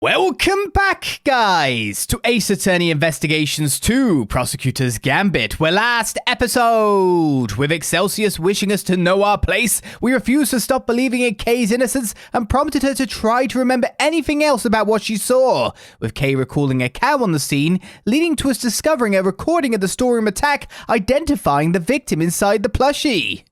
Welcome back, guys, to Ace Attorney Investigations 2, Prosecutors Gambit, where last episode, with Excelsius wishing us to know our place, we refused to stop believing in Kay's innocence and prompted her to try to remember anything else about what she saw, with Kay recalling a cow on the scene, leading to us discovering a recording of the storeroom attack, identifying the victim inside the plushie.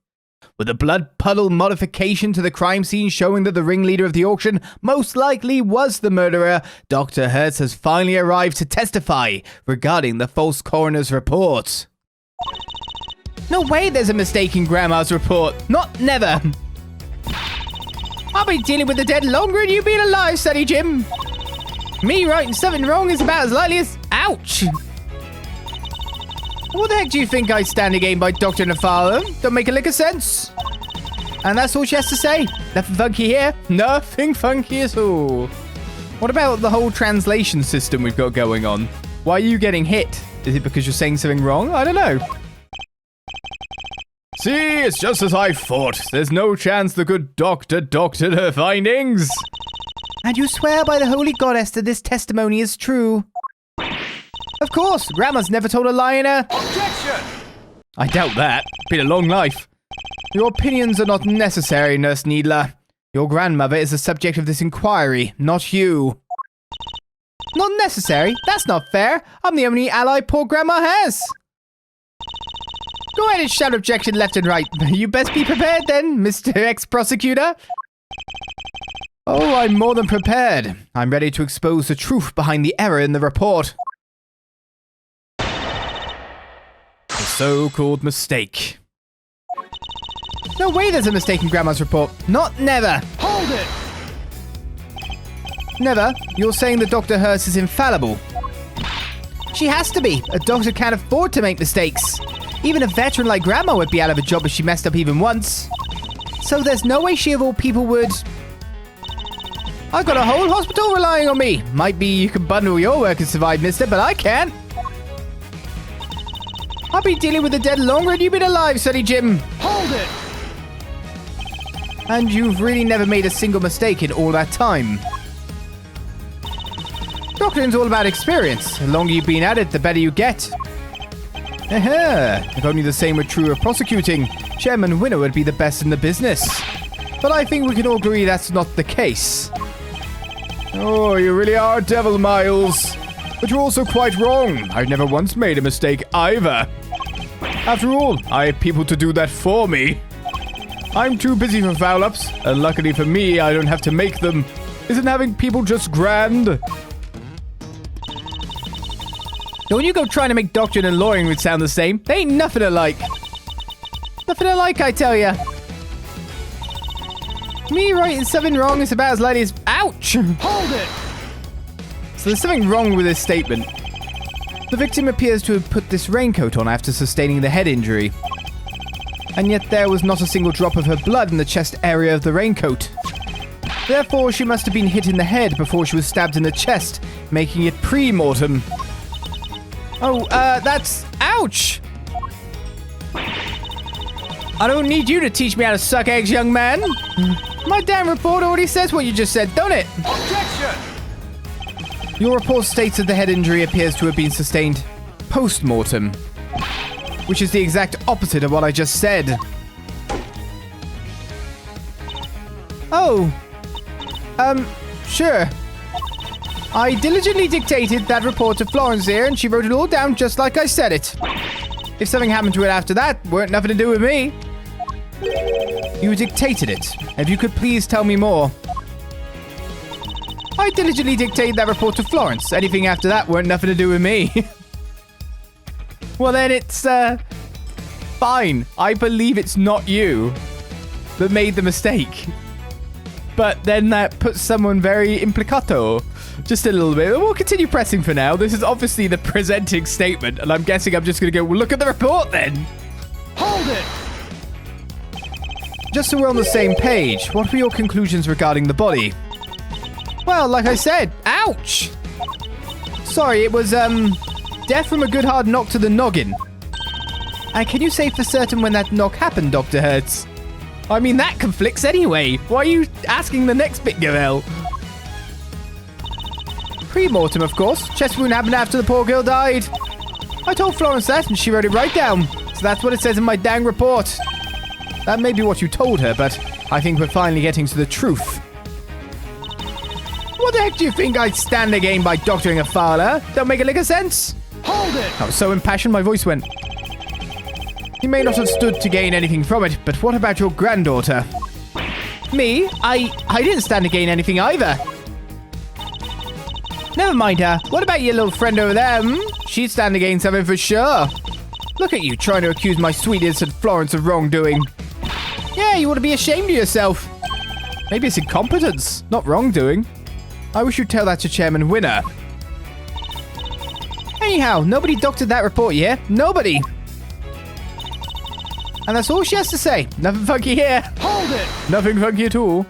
With a blood puddle modification to the crime scene showing that the ringleader of the auction most likely was the murderer, Dr. Hertz has finally arrived to testify regarding the false coroner's report. No way there's a mistake in Grandma's report. Not never. I'll be dealing with the dead longer than you being alive, Sonny Jim. Me writing something wrong is about as likely as... Ouch! What the heck do you think I stand to gain by Dr. Nafalo? Don't make a lick of sense. And that's all she has to say. Nothing funky here. Nothing funky at all. What about the whole translation system we've got going on? Why are you getting hit? Is it because you're saying something wrong? I don't know. See, it's just as I thought. There's no chance the good doctor doctored her findings. And you swear by the holy goddess that this testimony is true. Of course, Grandma's never told a lie in her... Objection! I doubt that. Been a long life. Your opinions are not necessary, Nurse Needler. Your grandmother is the subject of this inquiry, not you. Not necessary? That's not fair. I'm the only ally poor Grandma has. Go ahead and shout objection left and right. You best be prepared then, Mr. Ex-Prosecutor. Oh, I'm more than prepared. I'm ready to expose the truth behind the error in the report. The so-called mistake. No way there's a mistake in Grandma's report. Not never. Hold it. Never? You're saying that Dr. Hertz is infallible. She has to be. A doctor can't afford to make mistakes. Even a veteran like Grandma would be out of a job if she messed up even once. So there's no way she of all people would... I've got a whole hospital relying on me. Might be you can bundle your work and survive, mister, but I can't. I'll be dealing with the dead longer than you've been alive, Sonny Jim. Hold it! And you've really never made a single mistake in all that time. Doctoring's all about experience. The longer you've been at it, the better you get. If only the same were true of prosecuting, Chairman Winner would be the best in the business. But I think we can all agree that's not the case. Oh, you really are a devil, Miles. But you're also quite wrong. I've never once made a mistake either. After all, I have people to do that for me. I'm too busy for foul-ups, and luckily for me, I don't have to make them. Isn't having people just grand? Don't you go trying to make doctoring and lawyering would sound the same. They ain't nothing alike. Nothing alike, I tell ya. Me writing something wrong is about as likely as... Ouch! Hold it! So there's something wrong with this statement. The victim appears to have put this raincoat on after sustaining the head injury. And yet there was not a single drop of her blood in the chest area of the raincoat. Therefore, she must have been hit in the head before she was stabbed in the chest, making it pre-mortem. Oh, that's... Ouch! I don't need you to teach me how to suck eggs, young man. My damn report already says what you just said, don't it? Objection! Your report states that the head injury appears to have been sustained post-mortem, which is the exact opposite of what I just said. Oh. Sure. I diligently dictated that report to Florence here, and she wrote it all down just like I said it. If something happened to it after that, weren't nothing to do with me. You dictated it. If you could please tell me more. I diligently dictated that report to Florence. Anything after that weren't nothing to do with me. Well then it's, fine. I believe it's not you that made the mistake. But then that puts someone very implicato. Just a little bit. We'll continue pressing for now. This is obviously the presenting statement, and I'm guessing I'm just going to go, well, look at the report then. Hold it! Just so we're on the same page, what were your conclusions regarding the body? Well, like I said, ouch! Sorry, it was, death from a good hard knock to the noggin. And can you say for certain when that knock happened, Dr. Hertz? I mean, that conflicts anyway. Why are you asking the next bit, Gavel? Pre-mortem, of course. Chest wound happened after the poor girl died. I told Florence that, and she wrote it right down. So that's what it says in my dang report. That may be what you told her, but I think we're finally getting to the truth. What the heck do you think I'd stand to gain by doctoring a fowler? Don't make a lick of sense. Hold it! I was so impassioned my voice went. You may not have stood to gain anything from it, but what about your granddaughter? Me? I didn't stand to gain anything either. Never mind her. What about your little friend over there? She'd stand to gain something for sure. Look at you trying to accuse my sweet innocent Florence of wrongdoing. Yeah, you ought to be ashamed of yourself. Maybe it's incompetence, not wrongdoing. I wish you'd tell that to Chairman Winner. Anyhow, nobody doctored that report, yeah? Nobody. And that's all she has to say. Nothing funky here. Hold it! Nothing funky at all.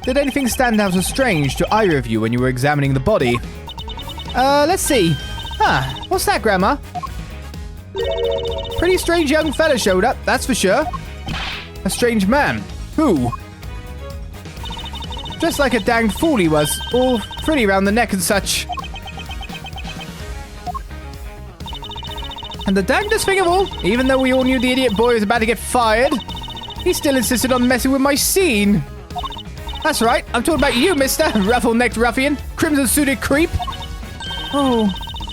Did anything stand out as strange to either of you when you were examining the body? Let's see. Huh, what's that, Grandma? Pretty strange young fella showed up, that's for sure. A strange man. Who? Just like a danged fool he was, all frilly round the neck and such. And the dangdest thing of all, even though we all knew the idiot boy was about to get fired, he still insisted on messing with my scene. That's right, I'm talking about you, mister, ruffle-necked ruffian, crimson-suited creep. Oh,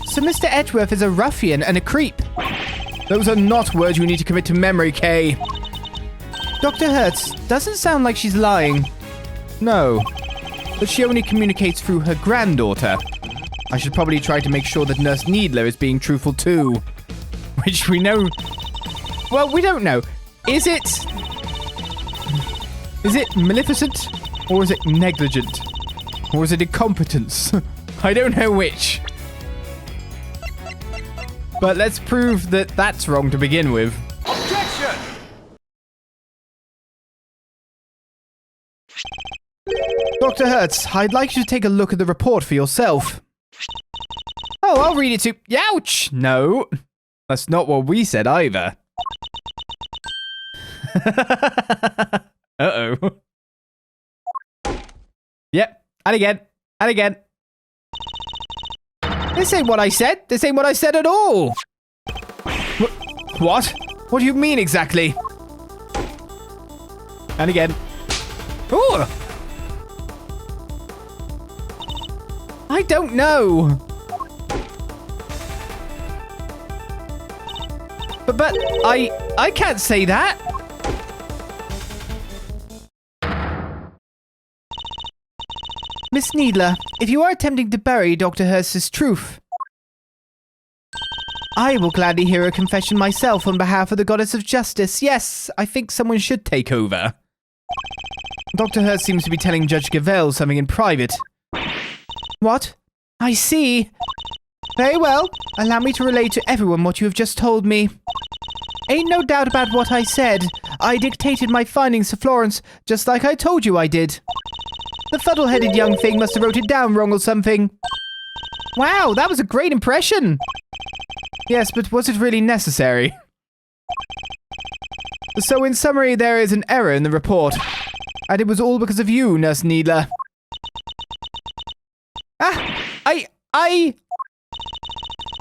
so Mr. Edgeworth is a ruffian and a creep. Those are not words you need to commit to memory, Kay. Dr. Hertz, doesn't sound like she's lying. No, but she only communicates through her granddaughter. I should probably try to make sure that Nurse Needler is being truthful too. Which we know... Well, we don't know. Is it maleficent? Or is it negligent? Or is it incompetence? I don't know which. But let's prove that that's wrong to begin with. Objection! Dr. Hertz, I'd like you to take a look at the report for yourself. Oh, I'll read it to... Ouch! No. That's not what we said either. Uh-oh. Yep. And again. And again. This ain't what I said. This ain't what I said at all. What? What do you mean exactly? And again. Ooh. I don't know. But I can't say that. Miss Needler, if you are attempting to bury Dr. Hurst's truth, I will gladly hear a confession myself on behalf of the Goddess of Justice. Yes, I think someone should take over. Dr. Hurst seems to be telling Judge Gavelle something in private. What? I see. Very well. Allow me to relay to everyone what you have just told me. Ain't no doubt about what I said. I dictated my findings to Florence, just like I told you I did. The fuddle-headed young thing must have wrote it down wrong or something. Wow, that was a great impression. Yes, but was it really necessary? So in summary, there is an error in the report. And it was all because of you, Nurse Needler.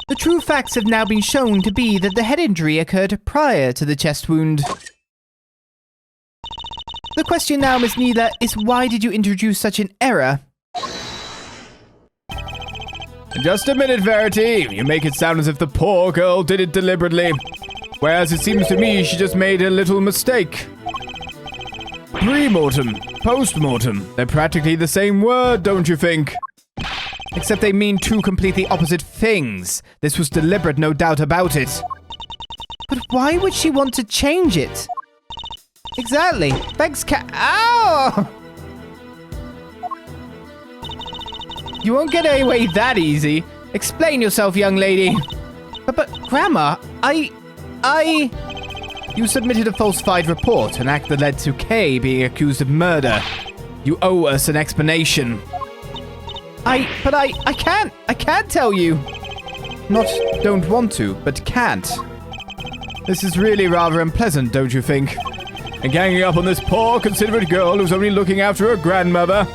The true facts have now been shown to be that the head injury occurred prior to the chest wound. The question now, Miss Needler, is why did you introduce such an error? Just a minute, Verity. You make it sound as if the poor girl did it deliberately. Whereas it seems to me she just made a little mistake. Pre-mortem, post-mortem. They're practically the same word, don't you think? Except they mean two completely opposite things. This was deliberate, no doubt about it. But why would she want to change it? Exactly. Thanks, Ow! You won't get away that easy. Explain yourself, young lady. But Grandma, You submitted a falsified report, an act that led to Kay being accused of murder. You owe us an explanation. I can't tell you. Not don't want to, but can't. This is really rather unpleasant, don't you think? And ganging up on this poor, considerate girl who's only looking after her grandmother.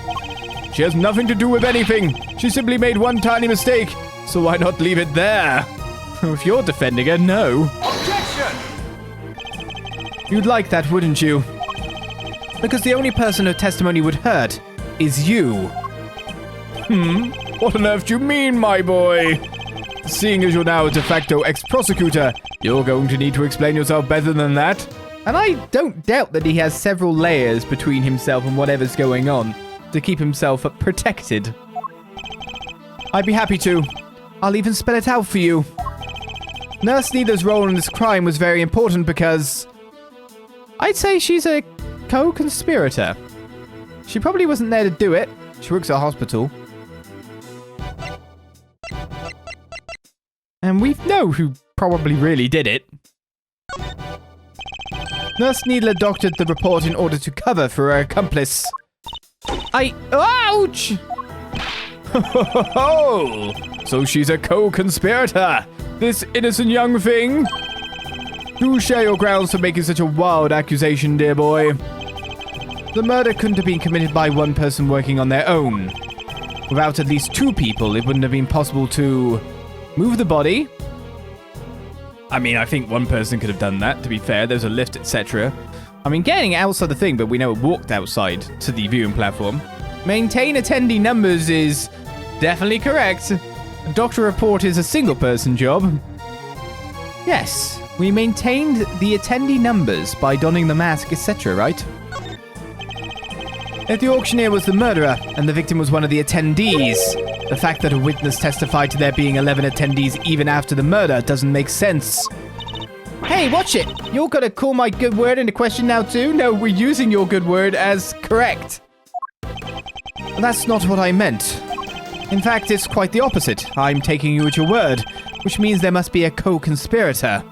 She has nothing to do with anything. She simply made one tiny mistake. So why not leave it there? If you're defending her, no. Objection! You'd like that, wouldn't you? Because the only person her testimony would hurt is you. What on earth do you mean, my boy? Seeing as you're now a de facto ex-prosecutor, you're going to need to explain yourself better than that. And I don't doubt that he has several layers between himself and whatever's going on to keep himself protected. I'd be happy to. I'll even spell it out for you. Nurse Neither's role in this crime was very important because I'd say she's a co-conspirator. She probably wasn't there to do it. She works at a hospital. And we know who probably really did it. Nurse Needler doctored the report in order to cover for her accomplice. Ouch! So she's a co-conspirator, this innocent young thing. Do share your grounds for making such a wild accusation, dear boy. The murder couldn't have been committed by one person working on their own. Without at least two people, it wouldn't have been possible to move the body. I mean, I think one person could have done that, to be fair. There's a lift, etc. I mean, getting outside the thing, but we know it walked outside to the viewing platform. Maintain attendee numbers is definitely correct. A doctor report is a single-person job. Yes, we maintained the attendee numbers by donning the mask, etc., right? If the auctioneer was the murderer and the victim was one of the attendees, the fact that a witness testified to there being 11 attendees even after the murder doesn't make sense. Hey, watch it! You're gonna call my good word into question now too? No, we're using your good word as correct. That's not what I meant. In fact, it's quite the opposite. I'm taking you at your word, which means there must be a co-conspirator.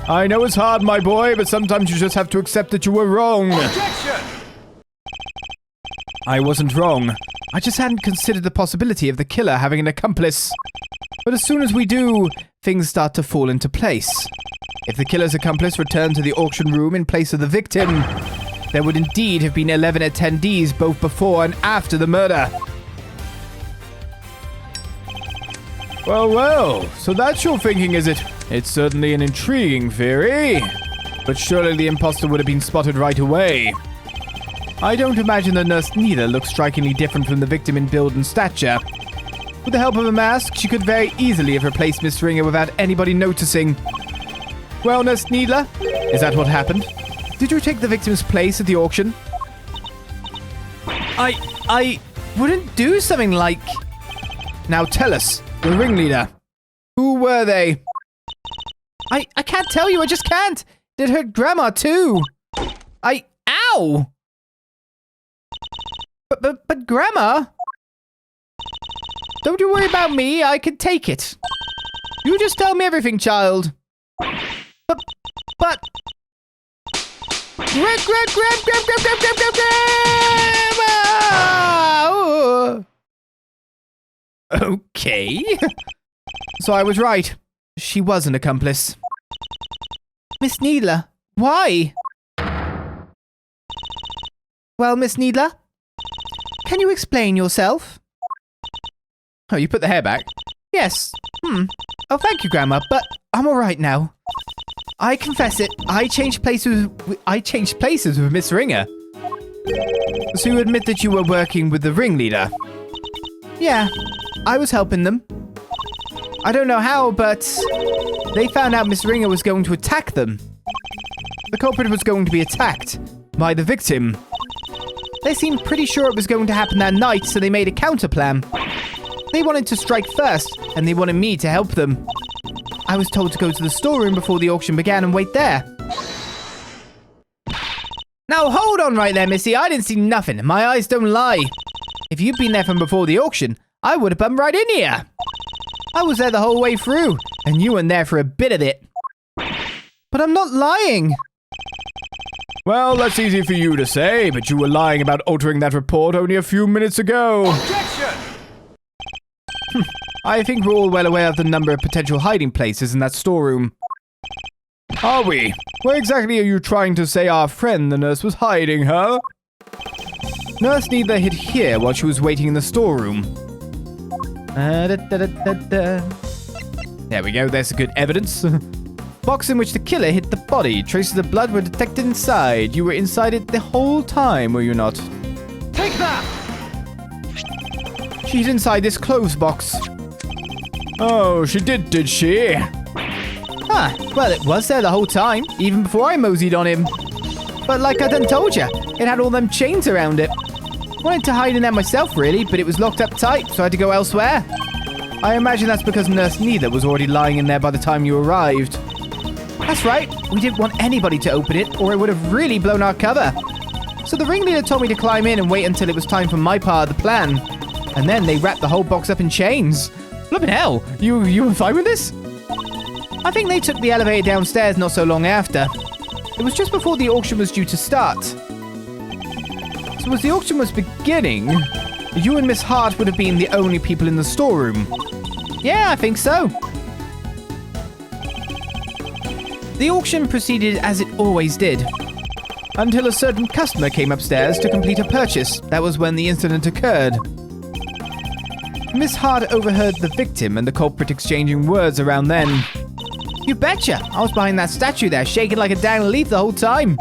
I know it's hard, my boy, but sometimes you just have to accept that you were wrong. Objection! I wasn't wrong. I just hadn't considered the possibility of the killer having an accomplice. But as soon as we do, things start to fall into place. If the killer's accomplice returned to the auction room in place of the victim, there would indeed have been 11 attendees both before and after the murder. Well, so that's your thinking, is it? It's certainly an intriguing theory. But surely the imposter would have been spotted right away. I don't imagine the nurse neither looks strikingly different from the victim in build and stature. With the help of a mask, she could very easily have replaced Miss Ringer without anybody noticing. Well, Nurse Needler, is that what happened? Did you take the victim's place at the auction? I wouldn't do something like... Now tell us, the ringleader. Who were they? I can't tell you, I just can't. It hurt Grandma too. Ow! But Grandma? Don't you worry about me, I can take it. You just tell me everything, child. But... Grandma! Okay. So I was right. She was an accomplice. Miss Needler, why? Well, Miss Needler, can you explain yourself? Oh, you put the hair back? Yes. Oh, thank you, Grandma, but I'm all right now. I confess it, I changed places with Miss Ringer. So you admit that you were working with the ringleader? Yeah, I was helping them. I don't know how, but they found out Miss Ringer was going to attack them. The culprit was going to be attacked by the victim. They seemed pretty sure it was going to happen that night, so they made a counterplan. They wanted to strike first, and they wanted me to help them. I was told to go to the storeroom before the auction began and wait there. Now hold on right there, Missy. I didn't see nothing. My eyes don't lie. If you'd been there from before the auction, I would have bumped right in here. I was there the whole way through, and you weren't there for a bit of it. But I'm not lying. Well, that's easy for you to say, but you were lying about altering that report only a few minutes ago. Objection! I think we're all well aware of the number of potential hiding places in that storeroom. Are we? Where exactly are you trying to say our friend the nurse was hiding, huh? Nurse Needler hid here while she was waiting in the storeroom. There we go, there's good evidence. Box in which the killer hid the body. Traces of blood were detected inside. You were inside it the whole time, were you not? Take that! She's inside this clothes box. Oh, she did she? Huh, well, it was there the whole time, even before I moseyed on him. But like I done told you, it had all them chains around it. Wanted to hide in there myself, really, but it was locked up tight, so I had to go elsewhere. I imagine that's because Nurse Neither was already lying in there by the time you arrived. That's right, we didn't want anybody to open it, or it would have really blown our cover. So the ringleader told me to climb in and wait until it was time for my part of the plan. And then they wrapped the whole box up in chains. Flippin' hell, you were fine with this? I think they took the elevator downstairs not so long after. It was just before the auction was due to start. So as the auction was beginning, you and Miss Hart would have been the only people in the storeroom. Yeah, I think so. The auction proceeded as it always did. Until a certain customer came upstairs to complete a purchase. That was when the incident occurred. Miss Hart overheard the victim and the culprit exchanging words around then. You betcha! I was behind that statue there, shaking like a down leaf the whole time.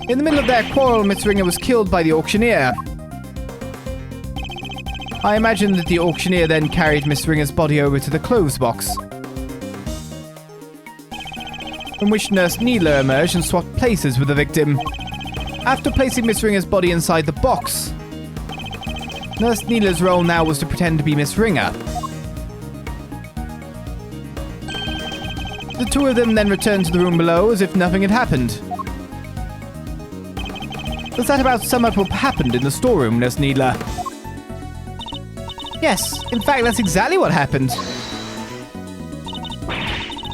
In the middle of their quarrel, Miss Ringer was killed by the auctioneer. I imagine that the auctioneer then carried Miss Ringer's body over to the clothes box, from which Nurse Needler emerged and swapped places with the victim. After placing Miss Ringer's body inside the box, Nurse Needler's role now was to pretend to be Miss Ringer. The two of them then returned to the room below as if nothing had happened. Does that about sum up what happened in the storeroom, Nurse Needler? Yes, in fact, that's exactly what happened.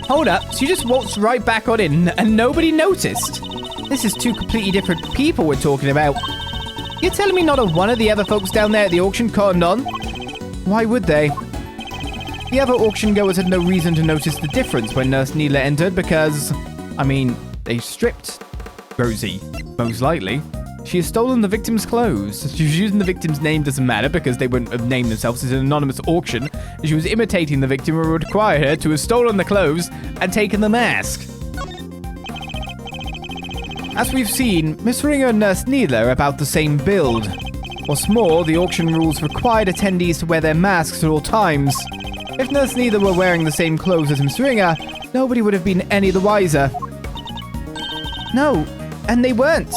Hold up, so you just waltzed right back on in and nobody noticed? This is two completely different people we're talking about. You're telling me not a one of the other folks down there at the auction cottoned on? Why would they? The other auction goers had no reason to notice the difference when Nurse Needler entered because, they stripped Rosie, most likely. She has stolen the victim's clothes. She was using the victim's name, doesn't matter because they wouldn't have named themselves as an anonymous auction. She was imitating the victim who would require her to have stolen the clothes and taken the mask. As we've seen, Miss Ringer and Nurse Needler are about the same build. What's more, the auction rules required attendees to wear their masks at all times. If Nurse Neither were wearing the same clothes as Miss Ringer, nobody would have been any the wiser. No, and they weren't.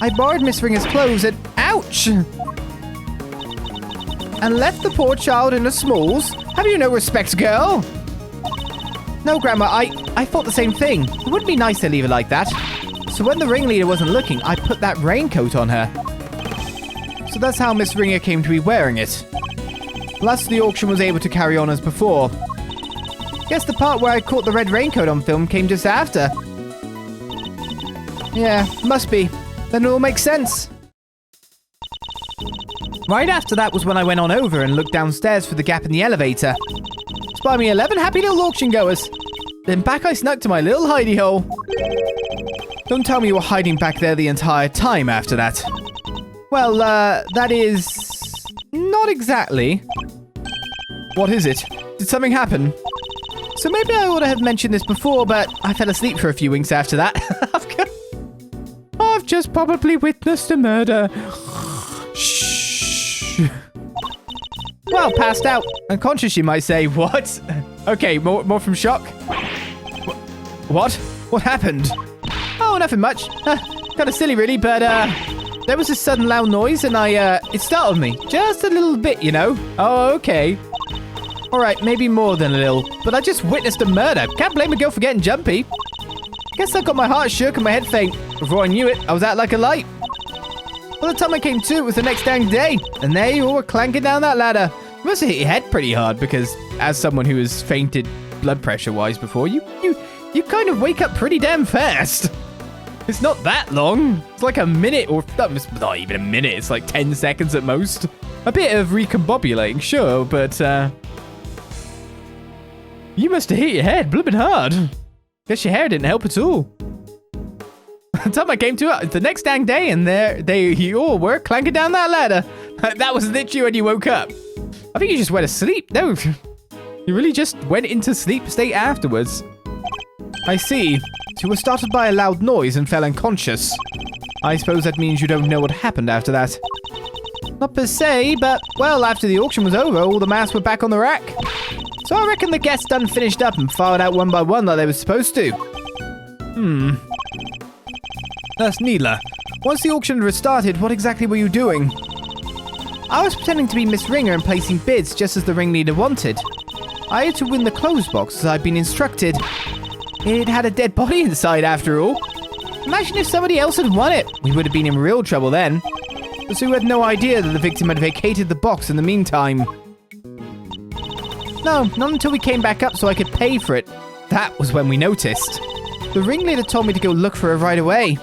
I borrowed Miss Ringer's clothes and ouch! And left the poor child in a smalls? Have you no respect, girl? No, Grandma, I thought the same thing. It wouldn't be nice to leave her like that. So when the ringleader wasn't looking, I put that raincoat on her. So that's how Miss Ringer came to be wearing it. Plus, the auction was able to carry on as before. Guess the part where I caught the red raincoat on film came just after. Yeah, must be. Then it all makes sense. Right after that was when I went on over and looked downstairs for the gap in the elevator. Spy me 11 happy little auction goers. Then back I snuck to my little hidey hole. Don't tell me you were hiding back there the entire time after that. Well, that is... not exactly. What is it? Did something happen? So maybe I ought to have mentioned this before, but I fell asleep for a few winks after that. I've just probably witnessed a murder. Shh. Well, passed out. Unconscious, you might say. What? Okay, more from shock. What? What happened? Oh, nothing much. Kind of silly, really, but, there was a sudden loud noise and it startled me. Just a little bit, you know. Oh, okay. Alright, maybe more than a little. But I just witnessed a murder. Can't blame a girl for getting jumpy. Guess I got my heart shook and my head faint. Before I knew it, I was out like a light. By the time I came to, it was the next dang day. And there you all were clanking down that ladder. You must have hit your head pretty hard because as someone who has fainted blood pressure-wise before, you kind of wake up pretty damn fast. It's not that long. It's like a minute or... not even a minute. It's like 10 seconds at most. A bit of recombobulating, sure, but... you must have hit your head blooming hard. Guess your hair didn't help at all. the time I came to it, the next dang day, and there you all were clanking down that ladder. That was literally when you woke up. I think you just went to sleep. No, you really just went into sleep state afterwards. I see. So you were startled by a loud noise and fell unconscious. I suppose that means you don't know what happened after that. Not per se, but, well, after the auction was over, all the masks were back on the rack. So I reckon the guests done finished up and filed out one by one like they were supposed to. That's Needler. Once the auction restarted, what exactly were you doing? I was pretending to be Miss Ringer and placing bids just as the ringleader wanted. I had to win the clothes box as I'd been instructed. It had a dead body inside after all. Imagine if somebody else had won it. We would have been in real trouble then. The Sue had no idea that the victim had vacated the box in the meantime. No, not until we came back up so I could pay for it. That was when we noticed. The ringleader told me to go look for her right away.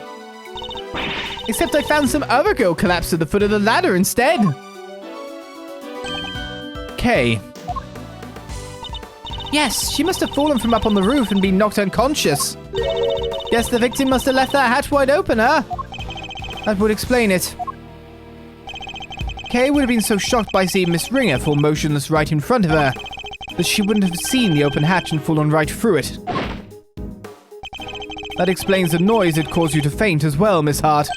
Except I found some other girl collapsed at the foot of the ladder instead. Kay. Yes, she must have fallen from up on the roof and been knocked unconscious. Guess the victim must have left that hatch wide open, huh? That would explain it. Kay would have been so shocked by seeing Miss Ringer fall motionless right in front of her that she wouldn't have seen the open hatch and fallen right through it. That explains the noise that caused you to faint as well, Miss Hart.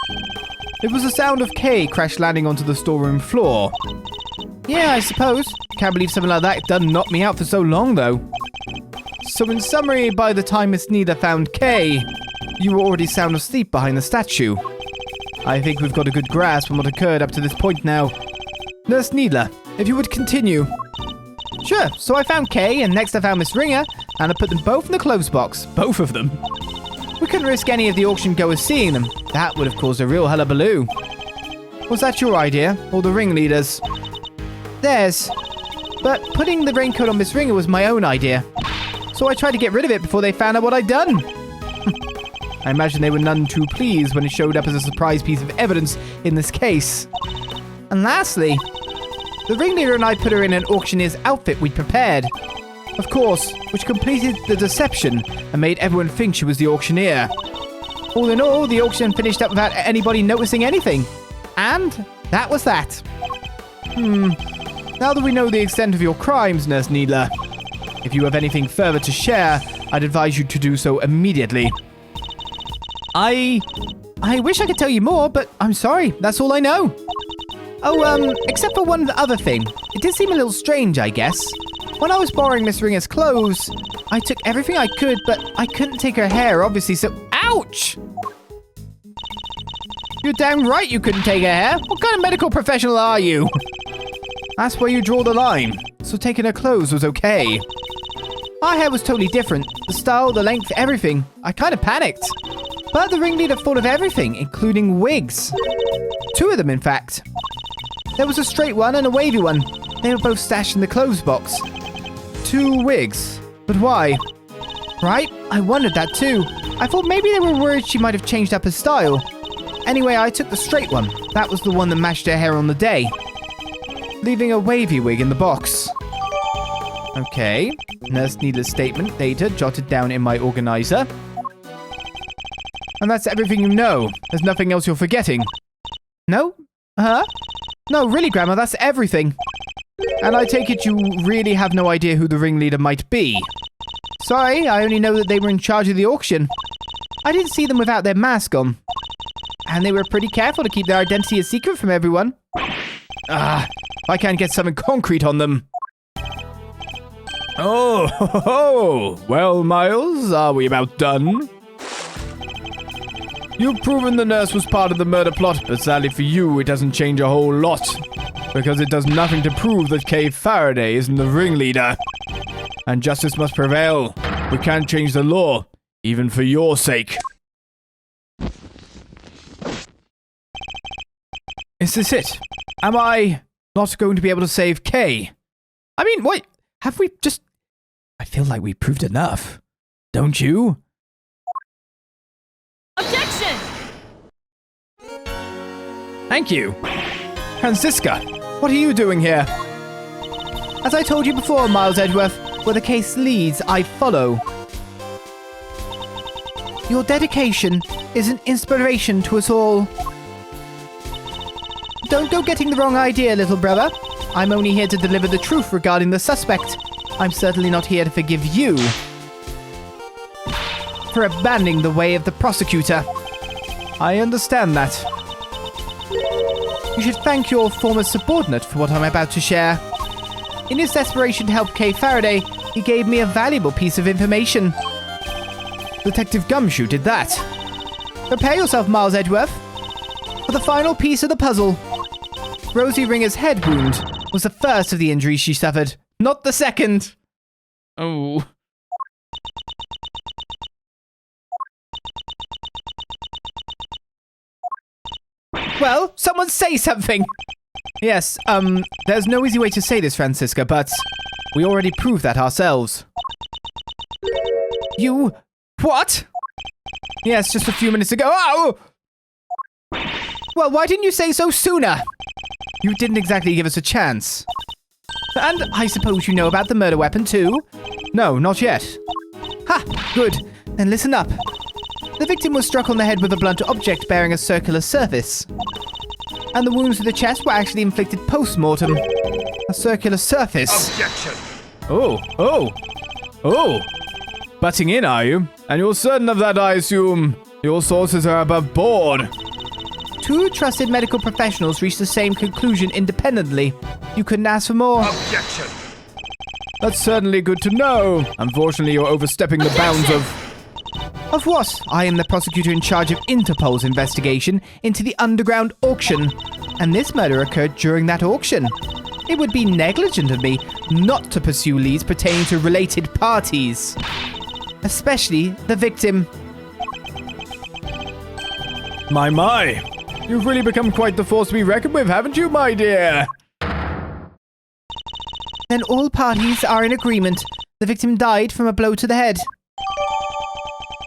It was the sound of Kay crash landing onto the storeroom floor. Yeah, I suppose. Can't believe something like that done knocked me out for so long, though. So in summary, by the time Miss Needler found Kay, you were already sound asleep behind the statue. I think we've got a good grasp on what occurred up to this point now. Nurse Needler, if you would continue. Sure, so I found Kay, and next I found Miss Ringer, and I put them both in the clothes box. Both of them. We couldn't risk any of the auction goers seeing them. That would have caused a real hullabaloo. Was that your idea, or the ringleaders? Theirs. But putting the raincoat on Miss Ringer was my own idea. So I tried to get rid of it before they found out what I'd done. I imagine they were none too pleased when it showed up as a surprise piece of evidence in this case. And lastly, the ringleader and I put her in an auctioneer's outfit we'd prepared. Of course, which completed the deception and made everyone think she was the auctioneer. All in all, the auction finished up without anybody noticing anything. And that was that. Now that we know the extent of your crimes, Nurse Needler, if you have anything further to share, I'd advise you to do so immediately. I wish I could tell you more, but I'm sorry, that's all I know. Oh, except for one other thing. It did seem a little strange, I guess. When I was borrowing Miss Ringer's clothes, I took everything I could, but I couldn't take her hair, obviously, so... Ouch! You're damn right you couldn't take her hair. What kind of medical professional are you? That's where you draw the line. So taking her clothes was okay. Our hair was totally different. The style, the length, everything. I kind of panicked. But the ringleader thought of everything, including wigs. 2 of them, in fact. There was a straight one and a wavy one. They were both stashed in the clothes box. 2 wigs. But why? Right? I wondered that too. I thought maybe they were worried she might have changed up her style. Anyway, I took the straight one. That was the one that matched her hair on the day. Leaving a wavy wig in the box. Okay. Nurse Needler's statement, data, jotted down in my organizer. And that's everything you know. There's nothing else you're forgetting. No? Huh? No, really, Grandma, that's everything. And I take it you really have no idea who the ringleader might be. Sorry, I only know that they were in charge of the auction. I didn't see them without their mask on. And they were pretty careful to keep their identity a secret from everyone. I can't get something concrete on them. Oh, well, Miles, are we about done? You've proven the nurse was part of the murder plot, but sadly for you, it doesn't change a whole lot. Because it does nothing to prove that Kay Faraday isn't the ringleader. And justice must prevail. We can't change the law, even for your sake. Is this it? Am I not going to be able to save Kay? I mean, what? Have we just... I feel like we proved enough. Don't you? Objection! Thank you. Francisca, what are you doing here? As I told you before, Miles Edgeworth, where the case leads, I follow. Your dedication is an inspiration to us all. Don't go getting the wrong idea, little brother. I'm only here to deliver the truth regarding the suspect. I'm certainly not here to forgive you for abandoning the way of the prosecutor. I understand that. You should thank your former subordinate for what I'm about to share. In his desperation to help Kay Faraday, he gave me a valuable piece of information. Detective Gumshoe did that. Prepare yourself, Miles Edgeworth, for the final piece of the puzzle. Rosie Ringer's head wound was the first of the injuries she suffered, not the second. Oh. Well, someone say something! Yes, there's no easy way to say this, Francisca, but we already proved that ourselves. You... what? Yes, just a few minutes ago. Oh! Well, why didn't you say so sooner? You didn't exactly give us a chance. And I suppose you know about the murder weapon too? No, not yet. Ha! Good. Then listen up. The victim was struck on the head with a blunt object bearing a circular surface. And the wounds to the chest were actually inflicted post-mortem. A circular surface. Objection! Oh! Butting in, are you? And you're certain of that, I assume? Your sources are above board. Two trusted medical professionals reached the same conclusion independently. You couldn't ask for more. Objection! That's certainly good to know. Unfortunately, you're overstepping the bounds of... Of what? I am the prosecutor in charge of Interpol's investigation into the underground auction. And this murder occurred during that auction. It would be negligent of me not to pursue leads pertaining to related parties. Especially the victim. My. You've really become quite the force to be reckoned with, haven't you, my dear? Then all parties are in agreement. The victim died from a blow to the head.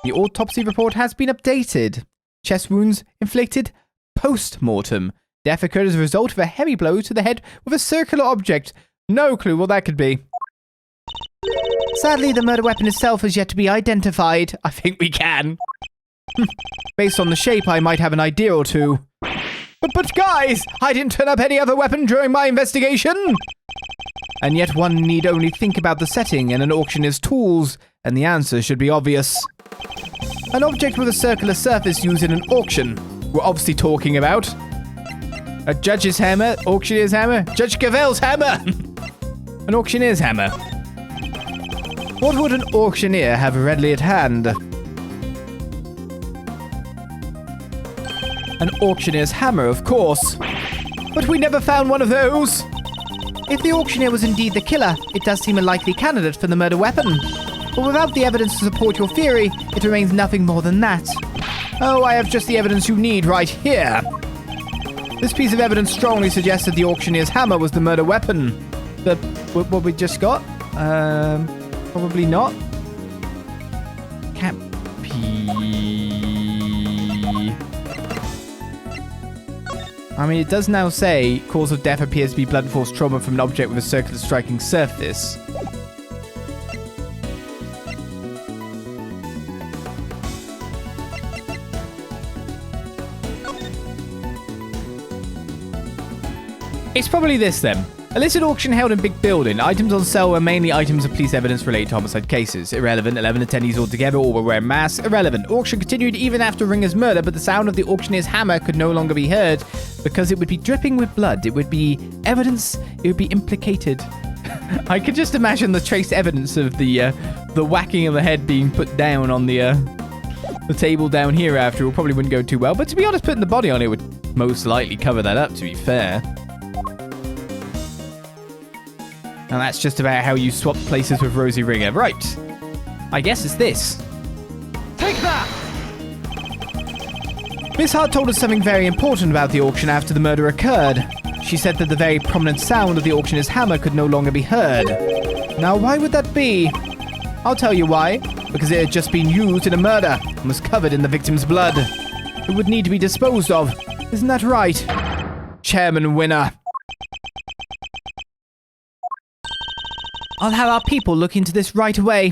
The autopsy report has been updated. Chest wounds inflicted post-mortem. Death occurred as a result of a heavy blow to the head with a circular object. No clue what that could be. Sadly, the murder weapon itself has yet to be identified. I think we can. Based on the shape, I might have an idea or two. But guys, I didn't turn up any other weapon during my investigation. And yet one need only think about the setting and an auctioneer's tools, and the answer should be obvious. An object with a circular surface used in an auction. We're obviously talking about a judge's hammer, auctioneer's hammer, Judge Cavell's hammer, an auctioneer's hammer. What would an auctioneer have readily at hand? An auctioneer's hammer, of course. But we never found one of those. If the auctioneer was indeed the killer, it does seem a likely candidate for the murder weapon. But without the evidence to support your theory, it remains nothing more than that. Oh, I have just the evidence you need right here. This piece of evidence strongly suggests that the auctioneer's hammer was the murder weapon. What we just got? Probably not. Can't be. I mean, it does now say cause of death appears to be blunt force trauma from an object with a circular striking surface. It's probably this then. Illicit auction held in big building. Items on sale were mainly items of police evidence related to homicide cases. Irrelevant. 11 attendees altogether, all were wearing masks. Irrelevant. Auction continued even after Ringer's murder, but the sound of the auctioneer's hammer could no longer be heard because it would be dripping with blood. It would be evidence. It would be implicated. I could just imagine the trace evidence of the whacking of the head being put down on the table down here after. It probably wouldn't go too well, but to be honest, putting the body on it would most likely cover that up, to be fair. And that's just about how you swap places with Rosie Ringer. Right. I guess it's this. Take that! Miss Hart told us something very important about the auction after the murder occurred. She said that the very prominent sound of the auctioneer's hammer could no longer be heard. Now, why would that be? I'll tell you why. Because it had just been used in a murder and was covered in the victim's blood. It would need to be disposed of. Isn't that right? Chairman Winner. I'll have our people look into this right away.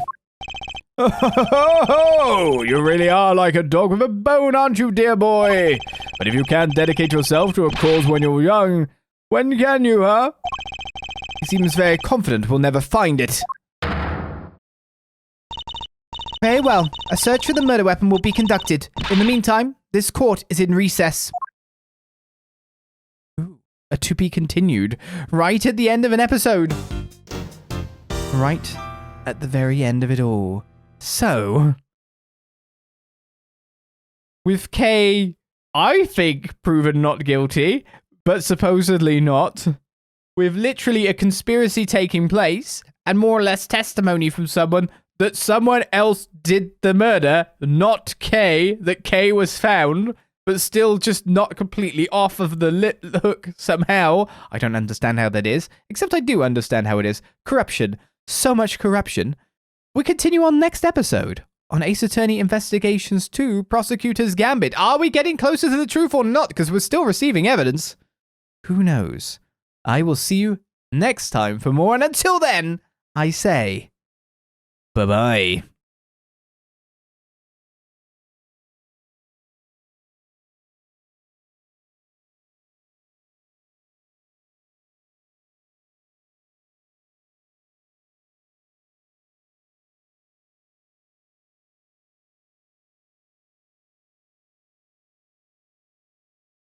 Oh, you really are like a dog with a bone, aren't you, dear boy? But if you can't dedicate yourself to a cause when you're young, when can you, huh? He seems very confident we'll never find it. Very well. A search for the murder weapon will be conducted. In the meantime, this court is in recess. Ooh, a to be continued. Right at the end of an episode. Right at the very end of it all. So, with Kay, I think, proven not guilty, but supposedly not, with literally a conspiracy taking place, and more or less testimony from someone that someone else did the murder, not Kay, that Kay was found, but still just not completely off of the hook somehow. I don't understand how that is, except I do understand how it is. Corruption. So much corruption. We continue on next episode on Ace Attorney Investigations 2 Prosecutors Gambit. Are we getting closer to the truth or not? Because we're still receiving evidence. Who knows? I will see you next time for more. And until then, I say, bye-bye.